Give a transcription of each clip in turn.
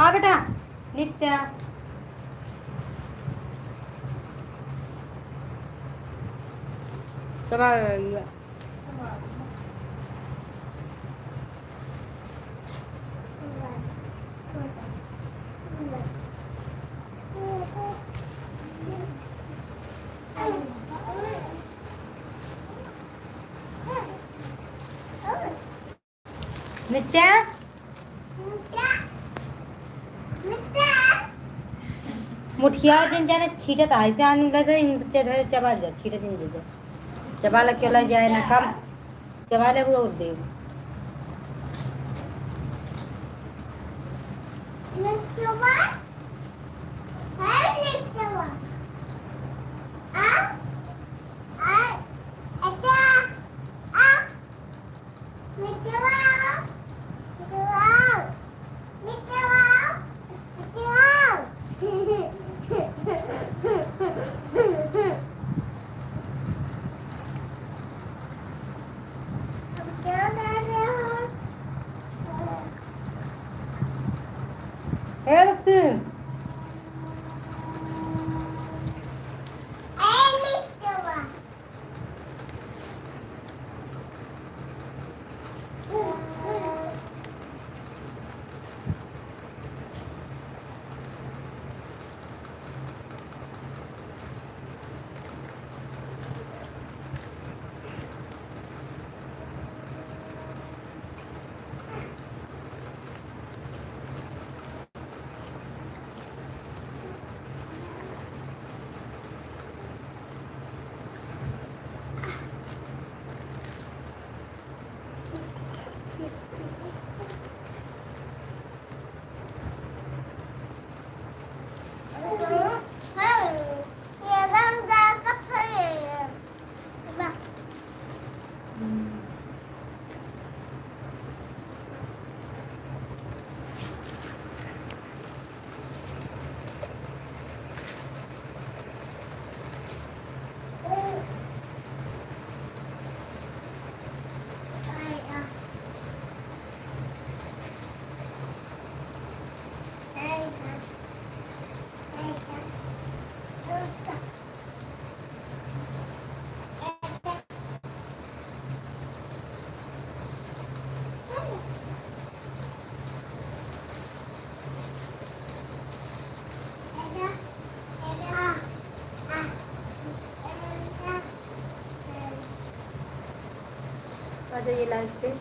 हाँ बेटा नित्या चला नित्या मुठिया दिन जाने छीटत आहे ते आणून लगे चबाल जा छीटत दिन दे चबाला केला जाए ना कम चबाले वो और दे नित्या है नित्या आ आ एटा आ नित्या आ जाइए लाइव पे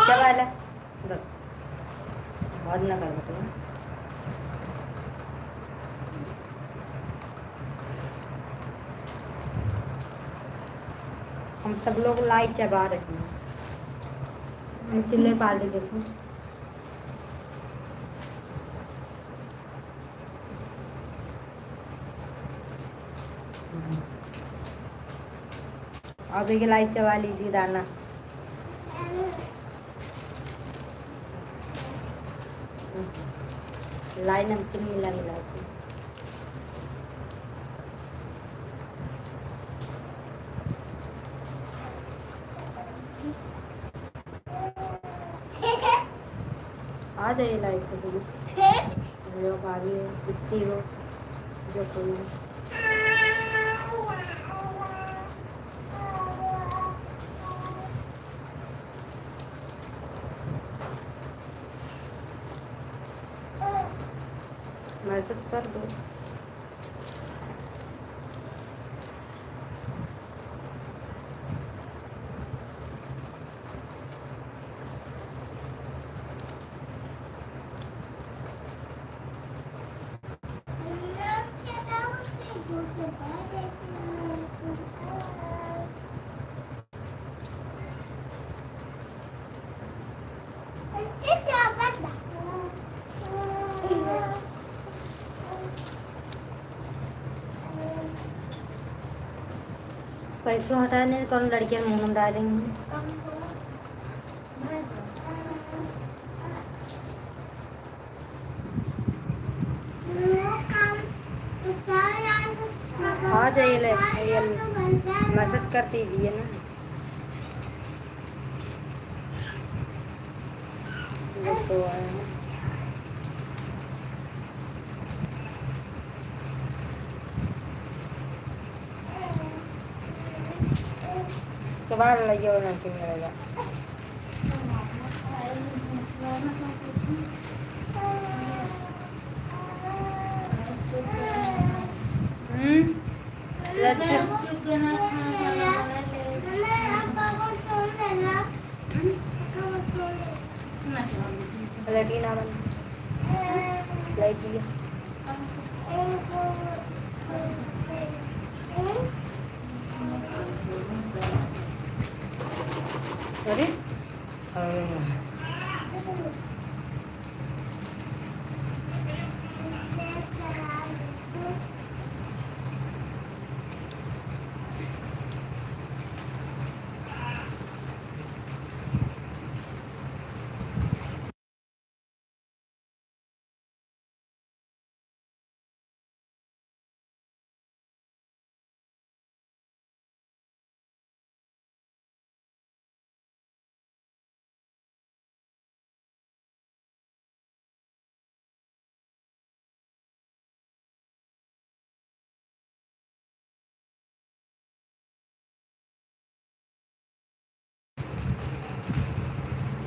चबाला बस बहुत ना कर बेटा हम सब लोग लाई चबा रहे हैं हम चिल्ले पाल रहे देखो अब एक लाई चबा लीजिए दाना लाई नमकीन मिला मिला के आ जाइए लाइव पे जो आ रही हो दिखती हो जो कोई मैसेज कर दो पैसे हटाने कौन लड़कियां मुंह में डालेंगी। आ जाइए मैसेज कर दीजिए ना। तो चबाड़ लगे और नमकीन मिलेगा। लड़की ना बन लाइट दिया। अरे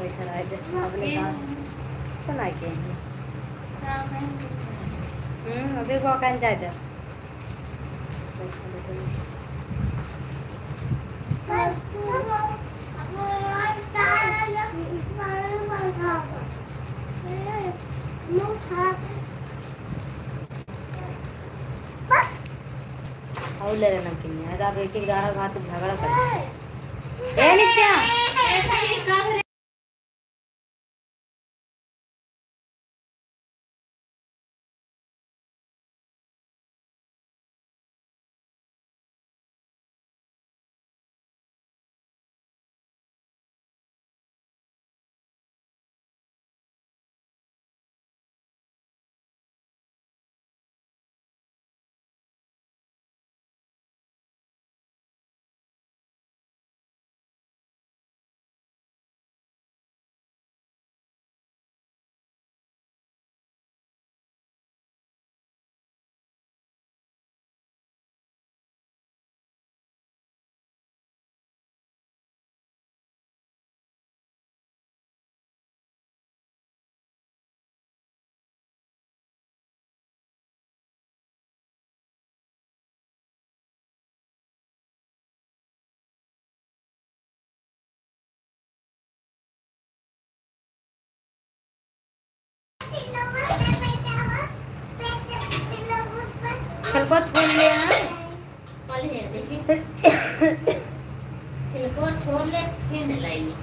बैठा रहा अपने काम तो ना चाहिए। अभी को कहीं जाए और ले लेना किन्हीं आप एक ग्राहक हाथ झगड़ा कर ए नित्या छिलको छोड़ लिया छिलको छोड़ ले फिर लाइनी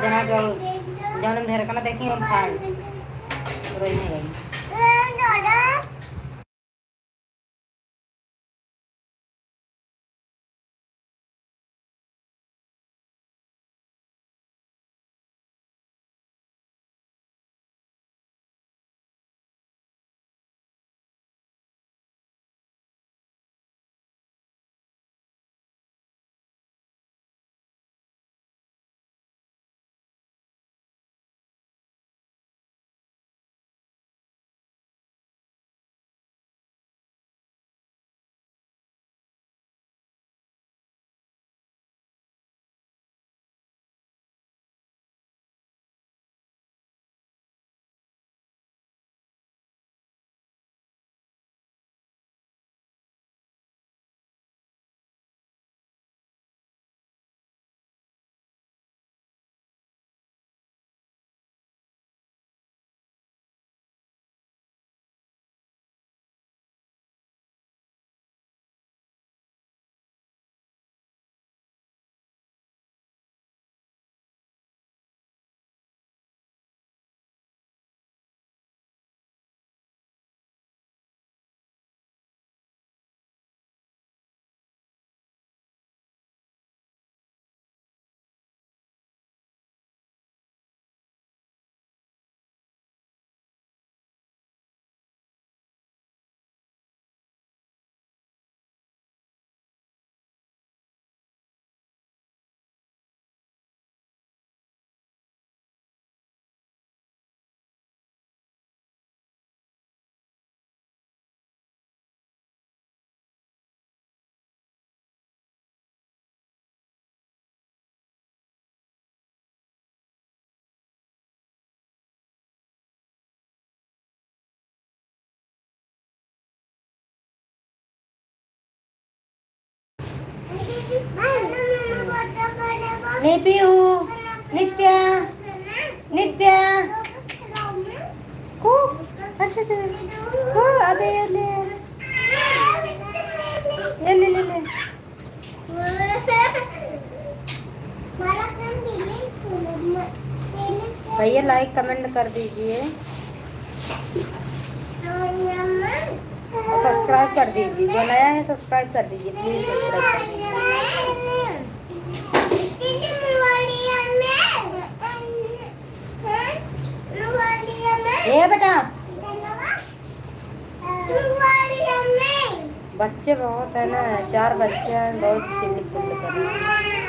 जना जौन ढेर कना देखी हम फाड़ रोई नहीं नहीं पीहू नित्या नित्या को अच्छा अच्छा को अरे ले भैया लाइक कमेंट कर दीजिए और सब्सक्राइब कर दीजिए जो नया है सब्सक्राइब कर दीजिए प्लीज सब्सक्राइब कर दीजिए ए बेटा बच्चे बहुत है ना 4 बच्चे हैं बहुत चिल्ली कर रहे हैं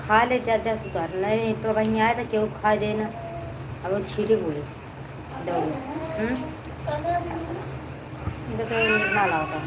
खा ले चाचा सुधार नहीं तो वहीं आया था क्यों खा देना अब वो छीटे बोले दौड़े देखो ना लाता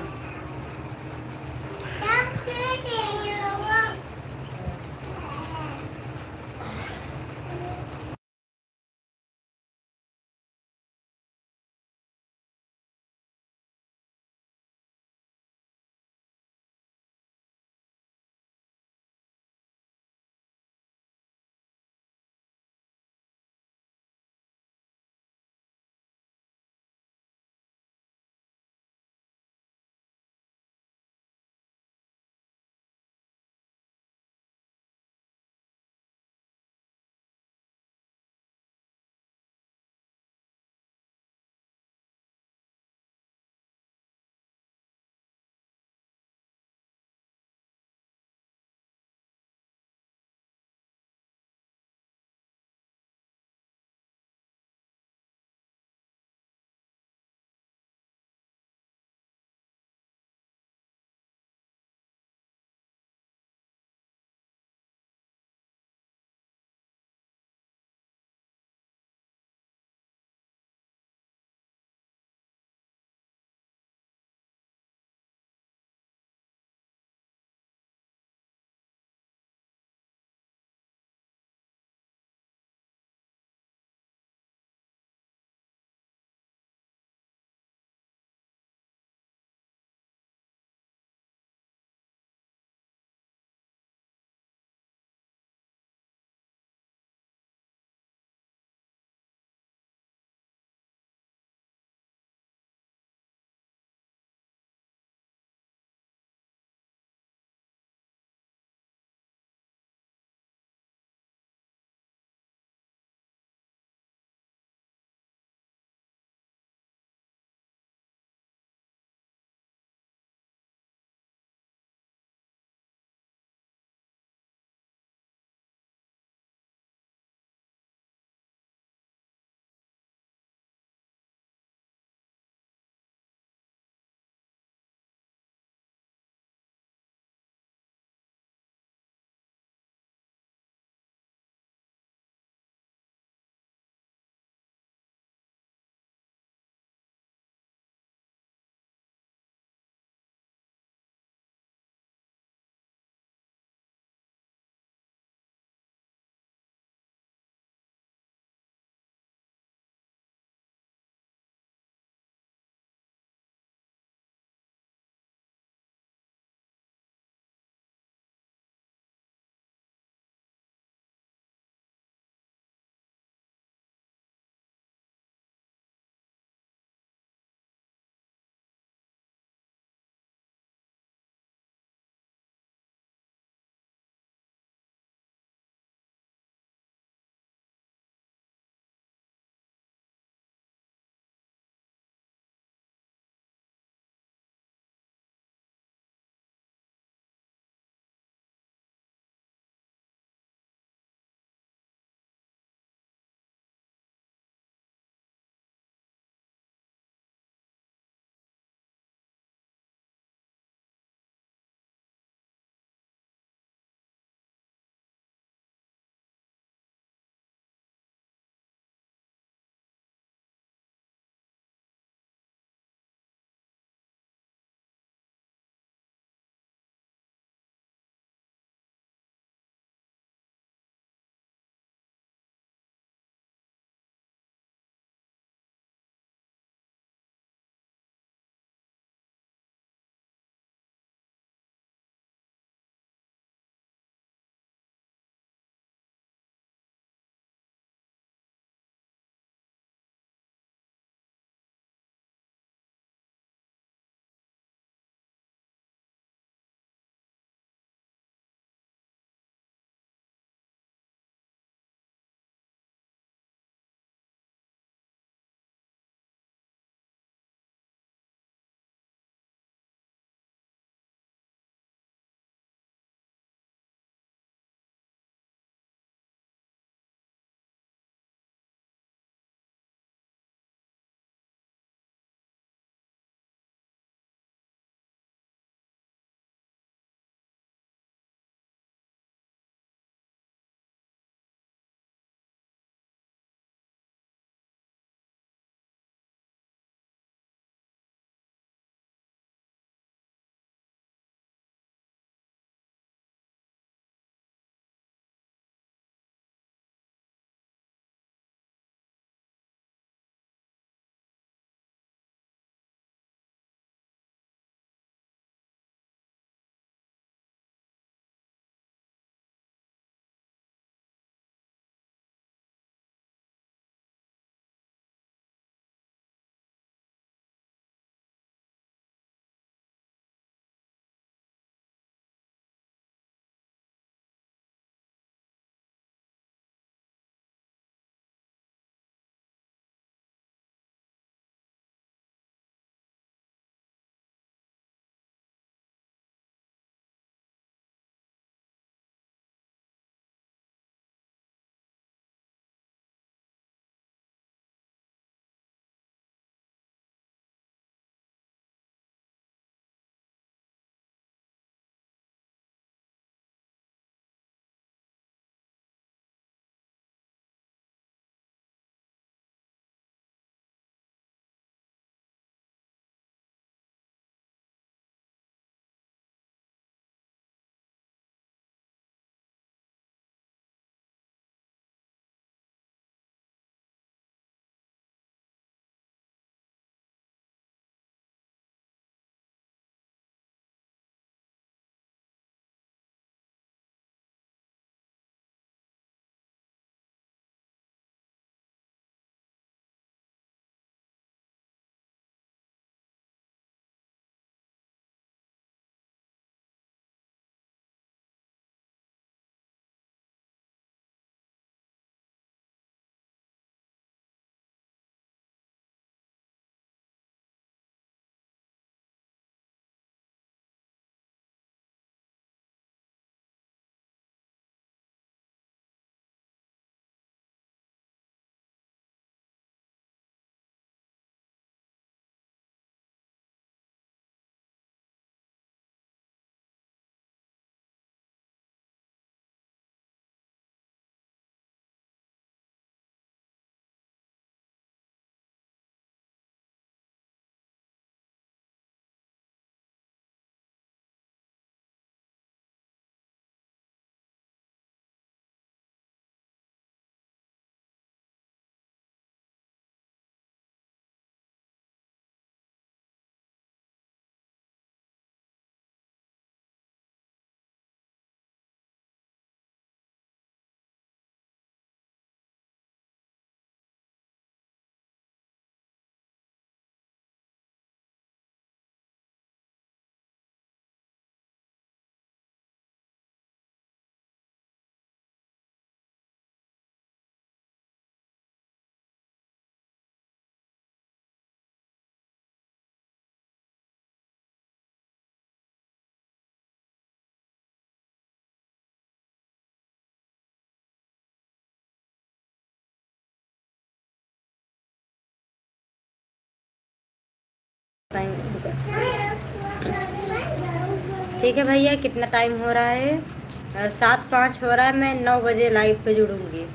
ठीक है भैया, कितना टाइम हो रहा है? 7:05 हो रहा है। मैं 9 बजे लाइव पे जुड़ूंगी,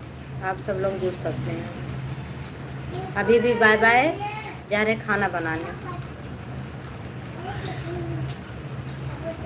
आप सब लोग जुड़ सकते हैं। अभी भी बाय बाय, जा रहे खाना बनाने।